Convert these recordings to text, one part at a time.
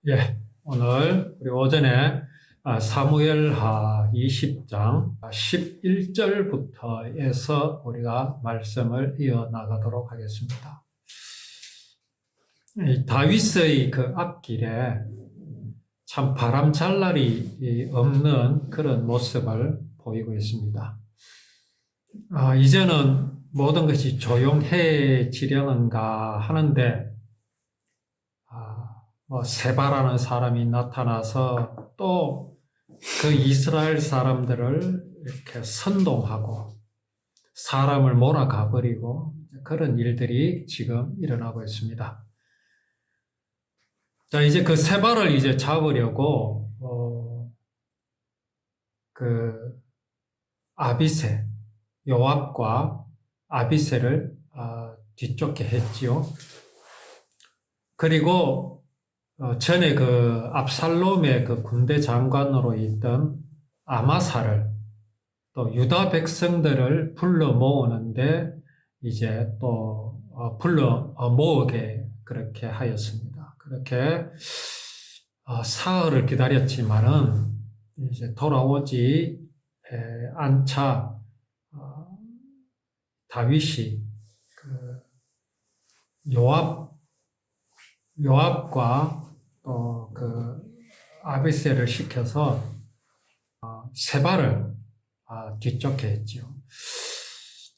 예, 오늘 우리 오전에 사무엘하 20장 11절부터 해서 우리가 말씀을 이어나가도록 하겠습니다. 이 다윗의 그 앞길에 참 바람잘날이 없는 그런 모습을 보이고 있습니다. 이제는 모든 것이 조용해지려는가 하는데 세바라는 사람이 나타나서 또 그 이스라엘 사람들을 이렇게 선동하고 사람을 몰아가 버리고 그런 일들이 지금 일어나고 있습니다. 자, 이제 그 세바를 이제 잡으려고 그 아비새, 요압과 아비새를 뒤쫓게 했지요. 그리고 전에 그 압살롬의 그 군대 장관으로 있던 아마사를 또 유다 백성들을 불러 모으는데 이제 또 불러 모으게 그렇게 하였습니다. 그렇게 사흘을 기다렸지만은 이제 돌아오지 않자 다윗이 그 요압과 또 그 아비새를 시켜서 세바를 뒤쫓게 했죠.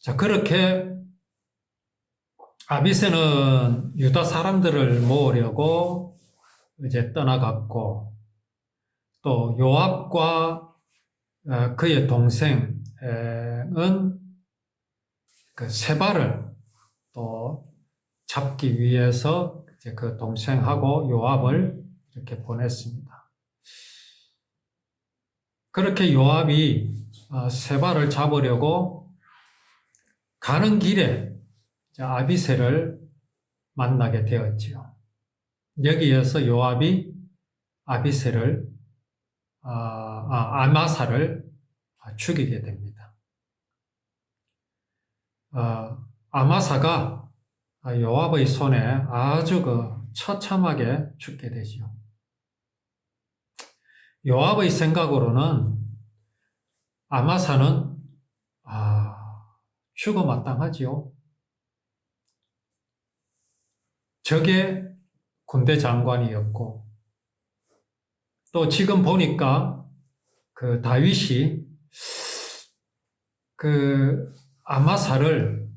자, 그렇게 아비새는 유다 사람들을 모으려고 이제 떠나갔고, 또 요압과 그의 동생은 그 세바를 또 잡기 위해서 이제 그 동생하고 요압을 이렇게 보냈습니다. 그렇게 요압이 세바를 잡으려고 가는 길에 아비새를 만나게 되었지요. 여기에서 요압이 아비새를 아마사를 죽이게 됩니다. 아마사가 요압의 손에 아주 처참하게 죽게 되지요. 요압의 생각으로는 아마사는 죽어 마땅하지요. 적의 군대 장관이었고, 또 지금 보니까 그 다윗이 그 아마사를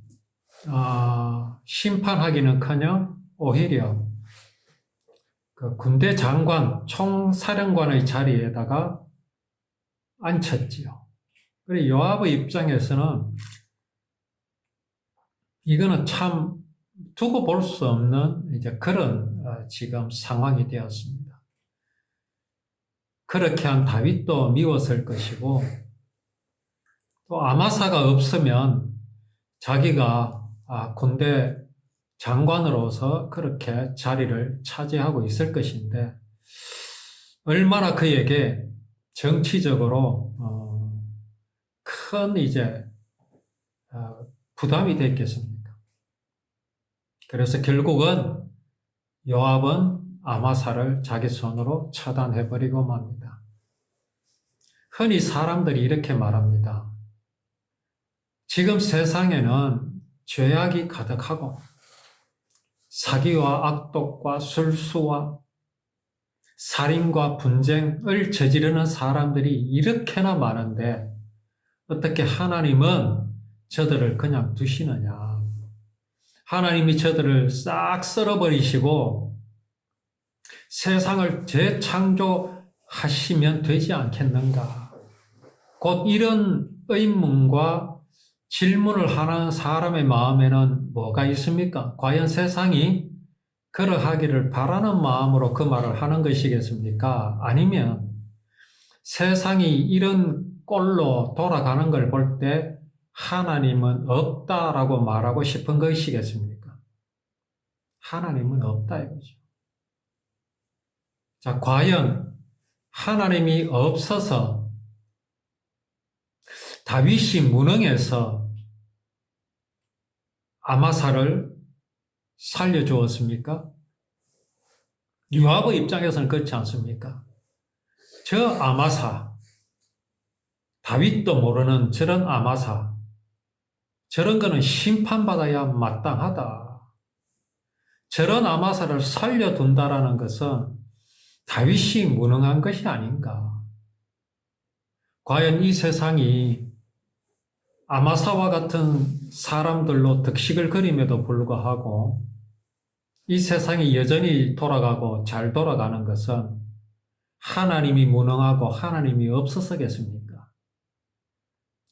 심판하기는커녕 오히려 그 군대 장관, 총사령관의 자리에다가 앉혔지요. 그리고 요압의 입장에서는 이거는 참 두고 볼 수 없는 이제 그런 지금 상황이 되었습니다. 그렇게 한 다윗도 미웠을 것이고, 또 아마사가 없으면 자기가 군대 장관으로서 그렇게 자리를 차지하고 있을 것인데 얼마나 그에게 정치적으로 큰 이제 부담이 됐겠습니까? 그래서 결국은 요압은 아마사를 자기 손으로 처단해버리고 맙니다. 흔히 사람들이 이렇게 말합니다. 지금 세상에는 죄악이 가득하고 사기와 악독과 술수와 살인과 분쟁을 저지르는 사람들이 이렇게나 많은데 어떻게 하나님은 저들을 그냥 두시느냐. 하나님이 저들을 싹 썰어버리시고 세상을 재창조하시면 되지 않겠는가. 곧 이런 의문과 질문을 하는 사람의 마음에는 뭐가 있습니까? 과연 세상이 그러하기를 바라는 마음으로 그 말을 하는 것이겠습니까? 아니면 세상이 이런 꼴로 돌아가는 걸 볼 때 하나님은 없다라고 말하고 싶은 것이겠습니까? 하나님은 없다 이거죠. 자, 과연 하나님이 없어서 다윗이 무능해서 아마사를 살려주었습니까? 요압의 입장에서는 그렇지 않습니까? 저 아마사, 다윗도 모르는 저런 아마사, 저런 거는 심판받아야 마땅하다. 저런 아마사를 살려둔다라는 것은 다윗이 무능한 것이 아닌가. 과연 이 세상이 아마사와 같은 사람들로 득식을 그림에도 불구하고 이 세상이 여전히 돌아가고 잘 돌아가는 것은 하나님이 무능하고 하나님이 없어서겠습니까?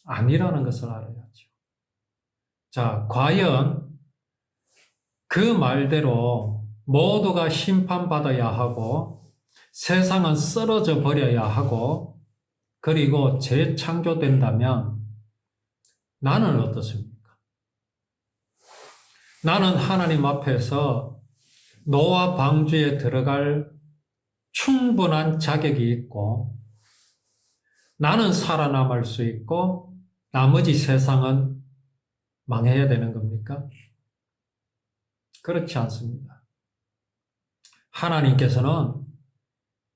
아니라는 것을 알아야죠. 자, 과연 그 말대로 모두가 심판받아야 하고 세상은 쓰러져 버려야 하고 그리고 재창조된다면 나는 어떻습니까? 나는 하나님 앞에서 노아 방주에 들어갈 충분한 자격이 있고 나는 살아남을 수 있고 나머지 세상은 망해야 되는 겁니까? 그렇지 않습니다. 하나님께서는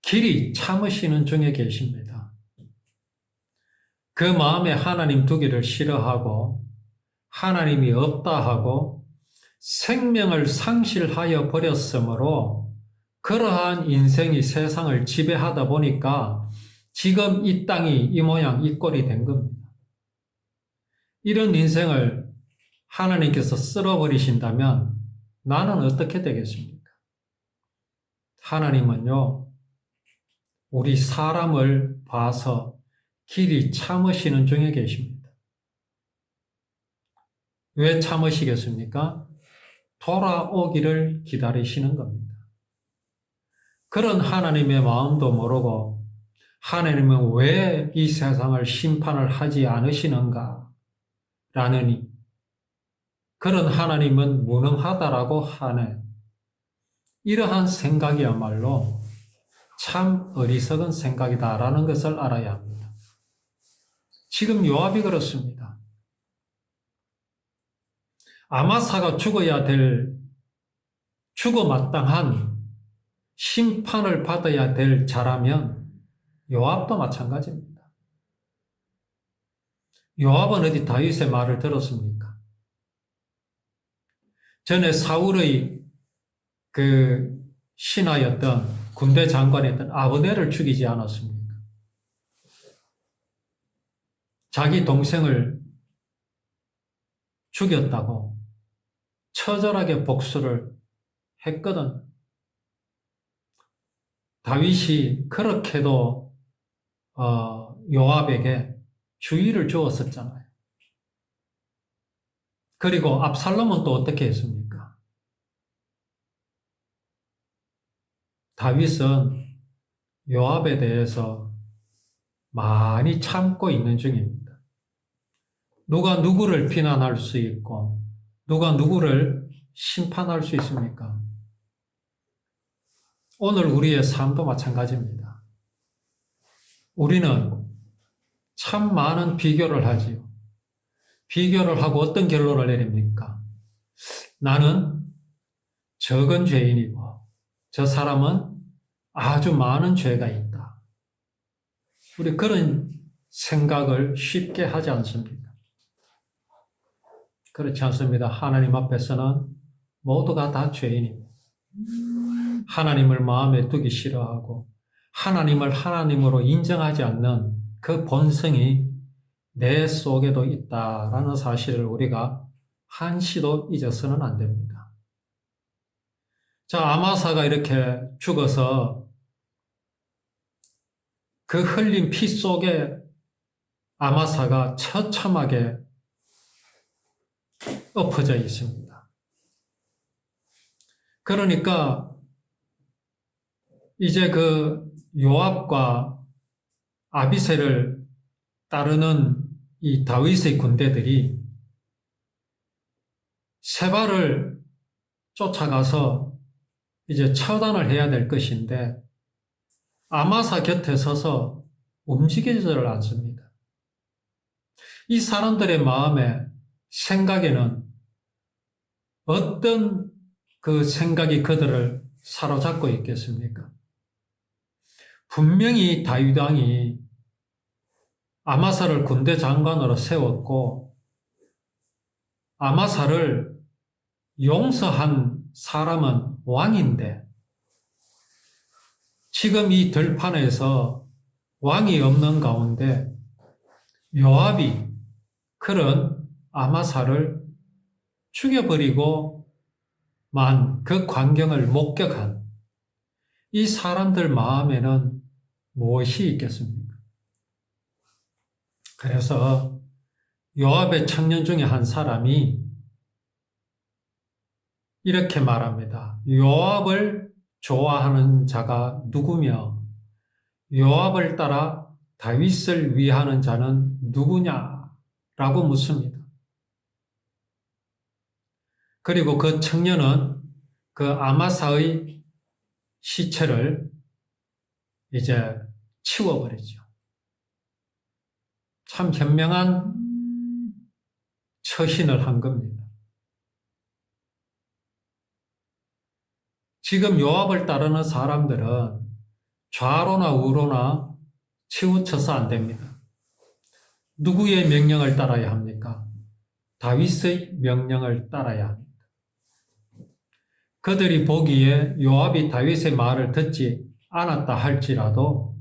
길이 참으시는 중에 계십니다. 그 마음에 하나님 두기를 싫어하고 하나님이 없다 하고 생명을 상실하여 버렸으므로 그러한 인생이 세상을 지배하다 보니까 지금 이 땅이 이 모양 이 꼴이 된 겁니다. 이런 인생을 하나님께서 쓸어버리신다면 나는 어떻게 되겠습니까? 하나님은요, 우리 사람을 봐서 길이 참으시는 중에 계십니다. 왜 참으시겠습니까? 돌아오기를 기다리시는 겁니다. 그런 하나님의 마음도 모르고 하나님은 왜 이 세상을 심판을 하지 않으시는가? 라느니 그런 하나님은 무능하다라고 하네. 이러한 생각이야말로 참 어리석은 생각이다라는 것을 알아야 합니다. 지금 요압이 그렇습니다. 아마사가 죽어 마땅한 심판을 받아야 될 자라면 요압도 마찬가지입니다. 요압은 어디 다윗의 말을 들었습니까? 전에 사울의 그 신하였던 군대 장관이었던 아브넬을 죽이지 않았습니까? 자기 동생을 죽였다고 처절하게 복수를 했거든. 다윗이 그렇게도 요압에게 주의를 주었었잖아요. 그리고 압살롬은 또 어떻게 했습니까? 다윗은 요압에 대해서 많이 참고 있는 중입니다. 누가 누구를 비난할 수 있고 누가 누구를 심판할 수 있습니까? 오늘 우리의 삶도 마찬가지입니다. 우리는 참 많은 비교를 하지요. 비교를 하고 어떤 결론을 내립니까? 나는 적은 죄인이고 저 사람은 아주 많은 죄가 있다. 우리 그런 생각을 쉽게 하지 않습니다. 그렇지 않습니다. 하나님 앞에서는 모두가 다 죄인입니다. 하나님을 마음에 두기 싫어하고 하나님을 하나님으로 인정하지 않는 그 본성이 내 속에도 있다라는 사실을 우리가 한시도 잊어서는 안 됩니다. 자, 아마사가 이렇게 죽어서 그 흘린 피 속에 아마사가 처참하게 엎어져 있습니다. 그러니까 이제 그 요압과 아비새를 따르는 이 다윗의 군대들이 세바를 쫓아가서 이제 처단을 해야 될 것인데 아마사 곁에 서서 움직이지를 않습니다. 이 사람들의 마음에 생각에는 어떤 그 생각이 그들을 사로잡고 있겠습니까? 분명히 다윗 왕이 아마사를 군대 장관으로 세웠고 아마사를 용서한 사람은 왕인데 지금 이 들판에서 왕이 없는 가운데 요압이 그런 아마사를 죽여버리고 만 그 광경을 목격한 이 사람들 마음에는 무엇이 있겠습니까? 그래서 요압의 청년 중에 한 사람이 이렇게 말합니다. 요압을 좋아하는 자가 누구며 요압을 따라 다윗을 위하는 자는 누구냐라고 묻습니다. 그리고 그 청년은 그 아마사의 시체를 이제 치워버리죠. 참 현명한 처신을 한 겁니다. 지금 요압을 따르는 사람들은 좌로나 우로나 치우쳐서 안 됩니다. 누구의 명령을 따라야 합니까? 다윗의 명령을 따라야 합니다. 그들이 보기에 요압이 다윗의 말을 듣지 않았다 할지라도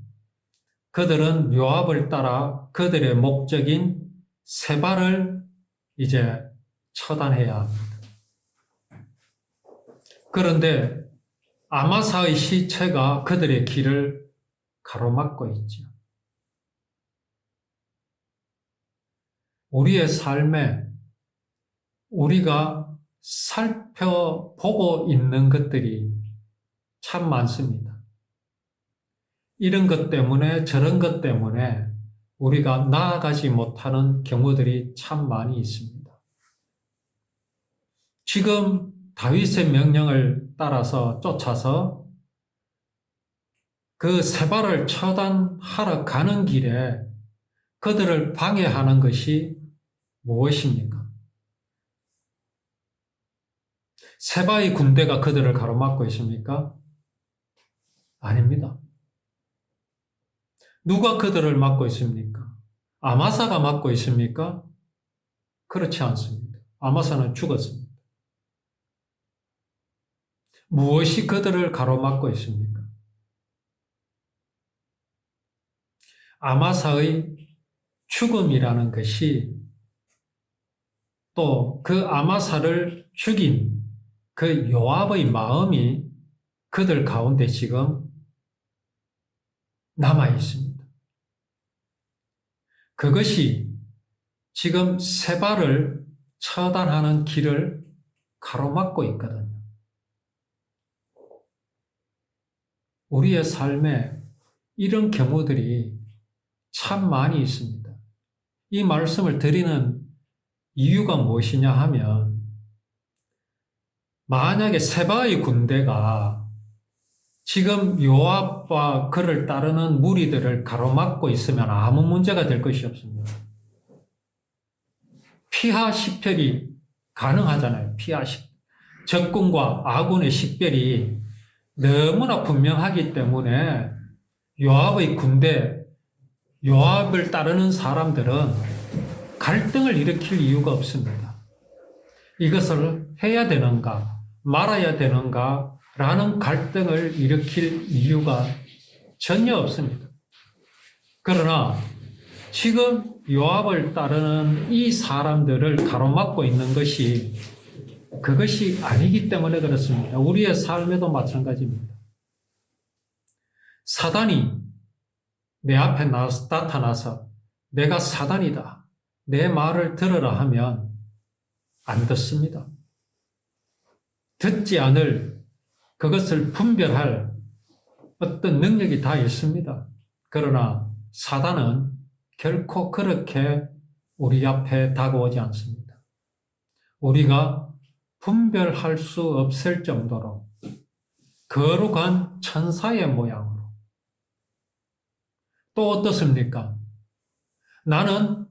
그들은 요압을 따라 그들의 목적인 세바를 이제 처단해야 합니다. 그런데 아마사의 시체가 그들의 길을 가로막고 있죠. 우리의 삶에 우리가 살펴보고 있는 것들이 참 많습니다. 이런 것 때문에 저런 것 때문에 우리가 나아가지 못하는 경우들이 참 많이 있습니다. 지금 다윗의 명령을 따라서 쫓아서 그 세바를 처단하러 가는 길에 그들을 방해하는 것이 무엇입니까? 세바의 군대가 그들을 가로막고 있습니까? 아닙니다. 누가 그들을 막고 있습니까? 아마사가 막고 있습니까? 그렇지 않습니다. 아마사는 죽었습니다. 무엇이 그들을 가로막고 있습니까? 아마사의 죽음이라는 것이 또 그 아마사를 죽인 그 요압의 마음이 그들 가운데 지금 남아 있습니다. 그것이 지금 세바를 처단하는 길을 가로막고 있거든요. 우리의 삶에 이런 경우들이 참 많이 있습니다. 이 말씀을 드리는 이유가 무엇이냐 하면 만약에 세바의 군대가 지금 요압과 그를 따르는 무리들을 가로막고 있으면 아무 문제가 될 것이 없습니다. 피하 식별이 가능하잖아요. 피하 식별. 적군과 아군의 식별이 너무나 분명하기 때문에 요압의 군대, 요압을 따르는 사람들은 갈등을 일으킬 이유가 없습니다. 이것을 해야 되는가, 말아야 되는가 라는 갈등을 일으킬 이유가 전혀 없습니다. 그러나 지금 요압을 따르는 이 사람들을 가로막고 있는 것이 그것이 아니기 때문에 그렇습니다. 우리의 삶에도 마찬가지입니다. 사단이 내 앞에 나타나서 내가 사단이다, 내 말을 들으라 하면 안 듣습니다. 듣지 않을 그것을 분별할 어떤 능력이 다 있습니다. 그러나 사단은 결코 그렇게 우리 앞에 다가오지 않습니다. 우리가 분별할 수 없을 정도로 거룩한 천사의 모양으로. 또 어떻습니까? 나는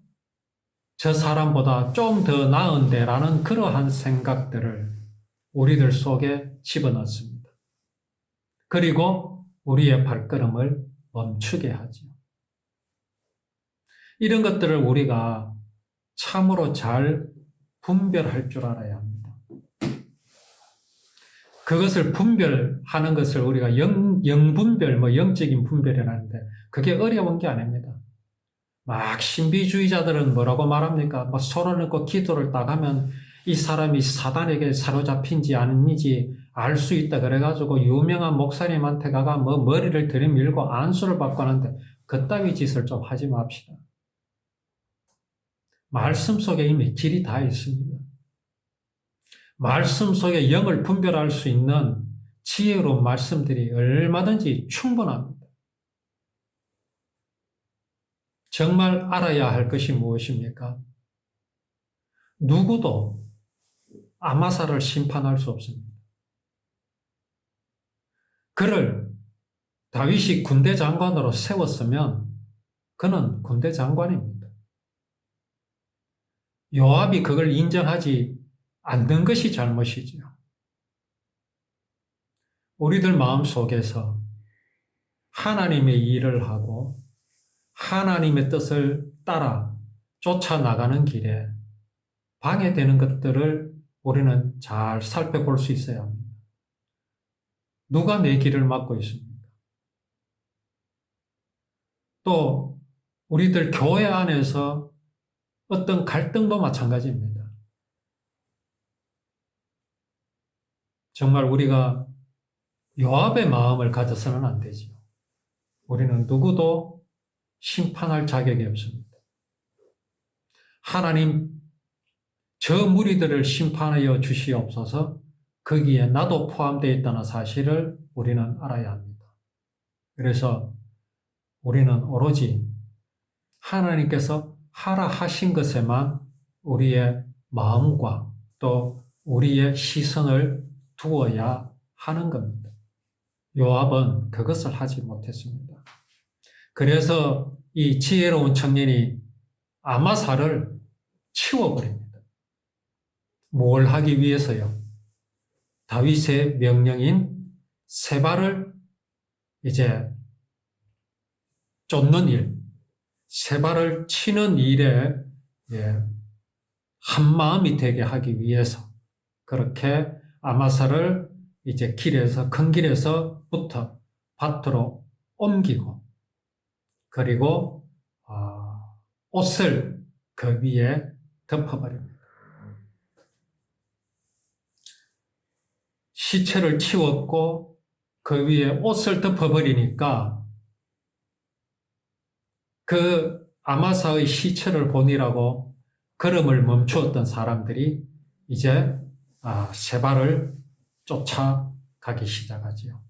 저 사람보다 좀 더 나은데 라는 그러한 생각들을 우리들 속에 집어넣습니다. 그리고 우리의 발걸음을 멈추게 하죠. 이런 것들을 우리가 참으로 잘 분별할 줄 알아야 합니다. 그것을 분별하는 것을 우리가 영분별, 영적인 분별이라는데 그게 어려운 게 아닙니다. 막 신비주의자들은 뭐라고 말합니까? 막 손을 넣고 기도를 딱 하면 이 사람이 사단에게 사로잡힌지 아닌지 알 수 있다 그래가지고 유명한 목사님한테 가가 뭐 머리를 들이밀고 안수를 받고 하는데 그따위 짓을 좀 하지 맙시다. 말씀 속에 이미 길이 다 있습니다. 말씀 속에 영을 분별할 수 있는 지혜로운 말씀들이 얼마든지 충분합니다. 정말 알아야 할 것이 무엇입니까? 누구도 아마사를 심판할 수 없습니다. 그를 다윗이 군대 장관으로 세웠으면 그는 군대 장관입니다. 요압이 그걸 인정하지 않는 것이 잘못이지요. 우리들 마음속에서 하나님의 일을 하고 하나님의 뜻을 따라 쫓아나가는 길에 방해되는 것들을 우리는 잘 살펴볼 수 있어야 합니다. 누가 내 길을 막고 있습니까? 또 우리들 교회 안에서 어떤 갈등도 마찬가지입니다. 정말 우리가 요압의 마음을 가져서는 안 되지요. 우리는 누구도 심판할 자격이 없습니다. 하나님, 저 무리들을 심판하여 주시옵소서. 거기에 나도 포함되어 있다는 사실을 우리는 알아야 합니다. 그래서 우리는 오로지 하나님께서 하라 하신 것에만 우리의 마음과 또 우리의 시선을 두어야 하는 겁니다. 요압은 그것을 하지 못했습니다. 그래서 이 지혜로운 청년이 아마사를 치워버립니다. 뭘 하기 위해서요? 다윗의 명령인 세바를 이제 쫓는 일, 세바를 치는 일에 한 마음이 되게 하기 위해서 그렇게 아마사를 이제 큰 길에서부터 밭으로 옮기고 그리고 옷을 그 위에 덮어버립니다. 시체를 치웠고 그 위에 옷을 덮어버리니까 그 아마사의 시체를 보니라고 걸음을 멈추었던 사람들이 이제 세바를 쫓아가기 시작하지요.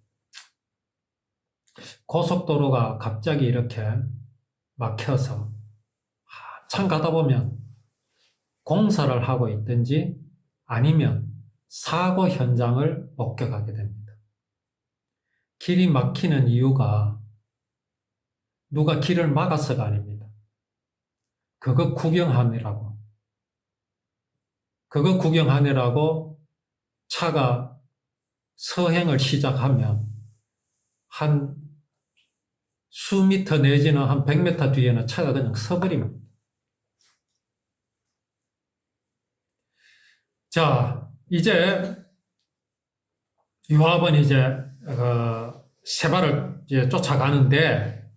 고속도로가 갑자기 이렇게 막혀서 한참 가다 보면 공사를 하고 있든지 아니면 사고 현장을 목격하게 됩니다. 길이 막히는 이유가 누가 길을 막아서가 아닙니다. 그거 구경하느라고 차가 서행을 시작하면 한 수미터 내지는 한 100m 뒤에는 차가 그냥 서버립니다. 자, 이제 요압은 이제 세바를 이제 쫓아가는데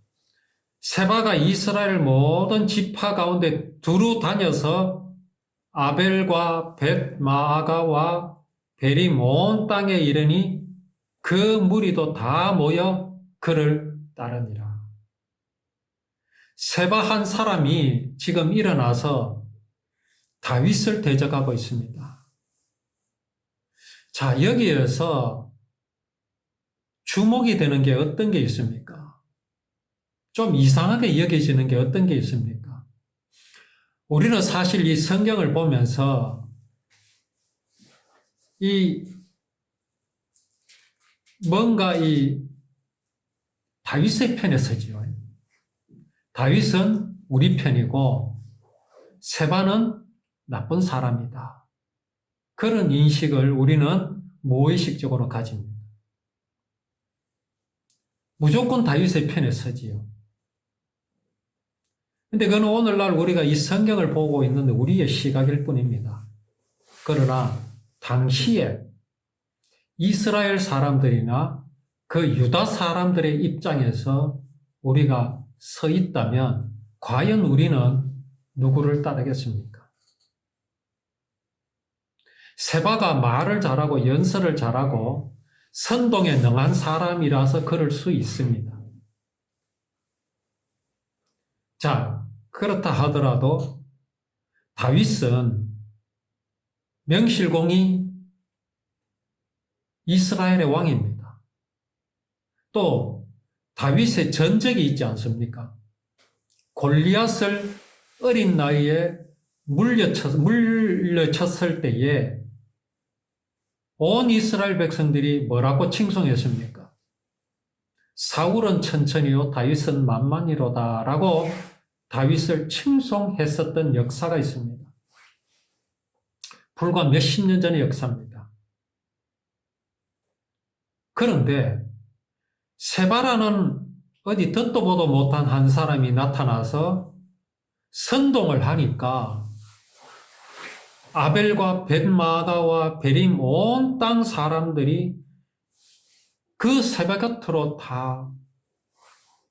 세바가 이스라엘 모든 지파 가운데 두루 다녀서 아벨과 벳마아가와 베림 온 땅에 이르니 그 무리도 다 모여 그를 따르니라. 세바 한 사람이 지금 일어나서 다윗을 대적하고 있습니다. 자, 여기에서 주목이 되는 게 어떤 게 있습니까? 좀 이상하게 여겨지는 게 어떤 게 있습니까? 우리는 사실 이 성경을 보면서 뭔가 다윗의 편에 서지요. 다윗은 우리 편이고 세바는 나쁜 사람이다. 그런 인식을 우리는 무의식적으로 가집니다. 무조건 다윗의 편에 서지요. 근데 그건 오늘날 우리가 이 성경을 보고 있는 우리의 시각일 뿐입니다. 그러나 당시에 이스라엘 사람들이나 그 유다 사람들의 입장에서 우리가 서 있다면 과연 우리는 누구를 따르겠습니까? 세바가 말을 잘하고 연설을 잘하고 선동에 능한 사람이라서 그럴 수 있습니다. 자, 그렇다 하더라도 다윗은 명실공히 이스라엘의 왕입니다. 또 다윗의 전적이 있지 않습니까? 골리앗을 어린 나이에 물려쳤을 때에 온 이스라엘 백성들이 뭐라고 칭송했습니까? 사울은 천천히요 다윗은 만만히로다라고 다윗을 칭송했었던 역사가 있습니다. 불과 몇십 년 전의 역사입니다. 그런데 세바라는 어디 듣도 보도 못한 한 사람이 나타나서 선동을 하니까 아벨과 벳마가와 베림 온 땅 사람들이 그 세바 곁으로 다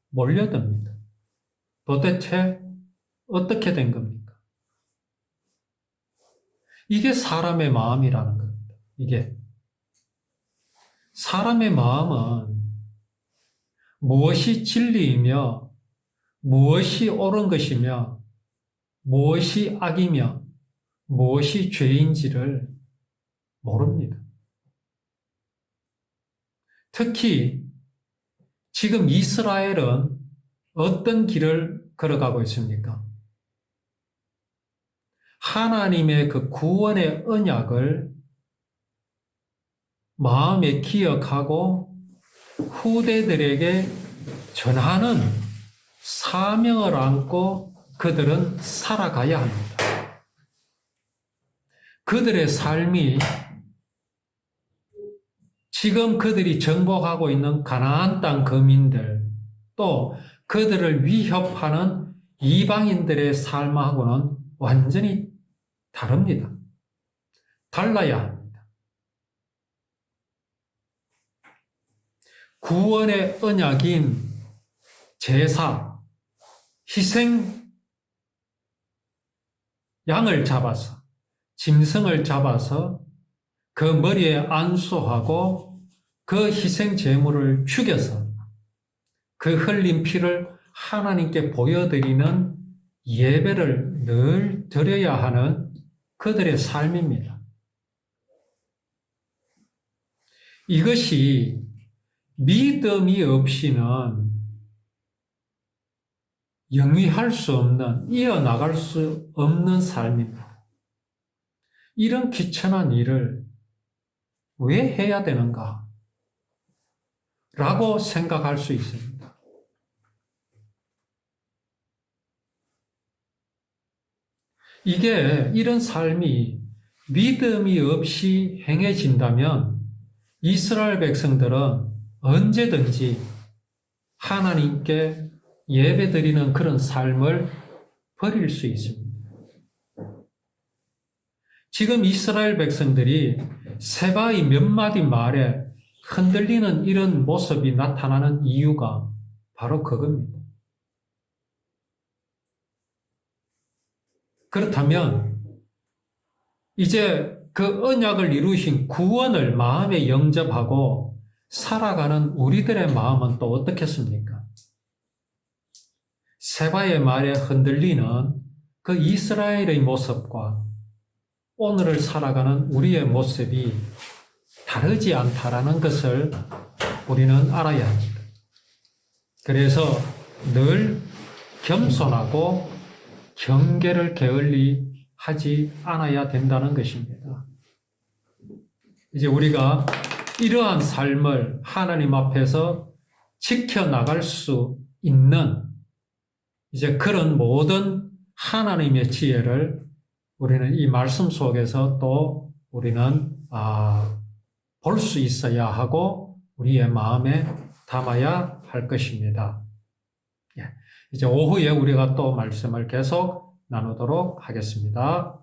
몰려듭니다. 도대체 어떻게 된 겁니까? 이게 사람의 마음이라는 겁니다. 이게 사람의 마음은 무엇이 진리이며 무엇이 옳은 것이며 무엇이 악이며 무엇이 죄인지를 모릅니다. 특히 지금 이스라엘은 어떤 길을 걸어가고 있습니까? 하나님의 그 구원의 언약을 마음에 기억하고 후대들에게 전하는 사명을 안고 그들은 살아가야 합니다. 그들의 삶이 지금 그들이 정복하고 있는 가나안 땅 거민들 또 그들을 위협하는 이방인들의 삶하고는 완전히 다릅니다. 달라야 합니다. 구원의 언약인 제사, 희생, 양을 잡아서 짐승을 잡아서 그 머리에 안수하고 그 희생 제물을 죽여서 그 흘린 피를 하나님께 보여드리는 예배를 늘 드려야 하는 그들의 삶입니다. 이것이 믿음이 없이는 영위할 수 없는, 이어나갈 수 없는 삶입니다. 이런 귀천한 일을 왜 해야 되는가? 라고 생각할 수 있습니다. 이런 삶이 믿음이 없이 행해진다면 이스라엘 백성들은 언제든지 하나님께 예배드리는 그런 삶을 버릴 수 있습니다. 지금 이스라엘 백성들이 세바의 몇 마디 말에 흔들리는 이런 모습이 나타나는 이유가 바로 그겁니다. 그렇다면 이제 그 언약을 이루신 구원을 마음에 영접하고 살아가는 우리들의 마음은 또 어떻겠습니까? 세바의 말에 흔들리는 그 이스라엘의 모습과 오늘을 살아가는 우리의 모습이 다르지 않다라는 것을 우리는 알아야 합니다. 그래서 늘 겸손하고 경계를 게을리 하지 않아야 된다는 것입니다. 이제 우리가 이러한 삶을 하나님 앞에서 지켜나갈 수 있는 이제 그런 모든 하나님의 지혜를 우리는 이 말씀 속에서 또 우리는 볼 수 있어야 하고 우리의 마음에 담아야 할 것입니다. 예, 이제 오후에 우리가 또 말씀을 계속 나누도록 하겠습니다.